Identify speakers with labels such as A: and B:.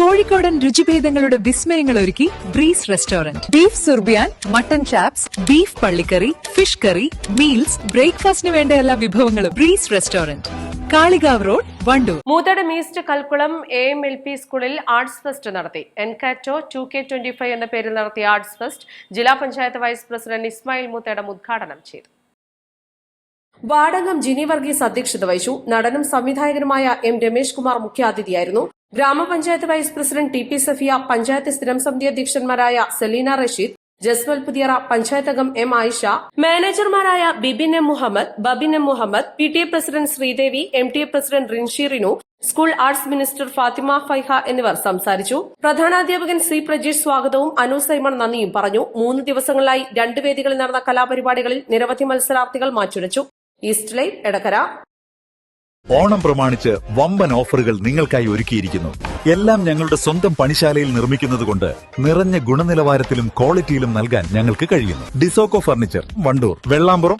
A: കോഴിക്കോടൻ രുചിഭേദങ്ങളുടെ വിസ്മയങ്ങൾ ഒരുക്കി Breeze restaurant. Beef surbiyan, mutton chops, beef പള്ളിക്കറി, ഫിഷ് കറി, മീൽസ്, ബ്രേക്ക്ഫാസ്റ്റിന് വേണ്ട എല്ലാ വിഭവങ്ങളും. Breeze restaurant, Kalikavu road, Wandoor.
B: Moothedam east Kalkulam AMLP സ്കൂളിൽ ആർട്സ് ഫെസ്റ്റ് നടത്തി. എൻകാറ്റോ 2K25 എന്ന പേരിൽ നടത്തിയ ആർട്സ് ഫെസ്റ്റ് ജില്ലാ പഞ്ചായത്ത് വൈസ് പ്രസിഡന്റ് ഇസ്മായിൽ മൂത്തടം ഉദ്ഘാടനം ചെയ്തു. വാർഡംഗം ജിനി വർഗീസ് അധ്യക്ഷത വഹിച്ചു. നടനും സംവിധായകനുമായ M. രമേഷ് കുമാർ മുഖ്യാതിഥിയായിരുന്നു. ഗ്രാമപഞ്ചായത്ത് vice president TP Safiya, panchayat സ്ഥിരം സമിതി അധ്യക്ഷന്മാരായ സെലീന റഷീദ്, ജസ്മൽ പുതിയറ, പഞ്ചായത്ത് അംഗം M. ആയിഷ, മാനേജർമാരായ Bibin M. Muhammad, Babin M. Muhammad, PTA president Sreedevi, MTA president Rinshi Rinu, school arts minister Fathima Faiha എന്നിവർ സംസാരിച്ചു. പ്രധാനാധ്യാപകൻ C. പ്രജീഷ് സ്വാഗതവും അനു സൈമൺ നന്ദിയും പറഞ്ഞു. 3 ദിവസങ്ങളിലായി 2 വേദികളിൽ നടന്ന കലാപരിപാടികളിൽ നിരവധി മത്സരാർത്ഥികൾ മാറ്റുരച്ചു. East live, Edakkara.
C: ഓണം പ്രമാണിച്ച് വമ്പൻ ഓഫറുകൾ നിങ്ങൾക്കായി ഒരുക്കിയിരിക്കുന്നു. എല്ലാം ഞങ്ങളുടെ സ്വന്തം പണിശാലയിൽ നിർമ്മിക്കുന്നതുകൊണ്ട് നിറഞ്ഞ ഗുണനിലവാരത്തിലും ക്വാളിറ്റിയിലും നൽകാൻ ഞങ്ങൾക്ക് കഴിയുന്നു. ഡിസോക്കോ ഫർണിച്ചർ, വണ്ടൂർ, വെള്ളാമ്പുറം,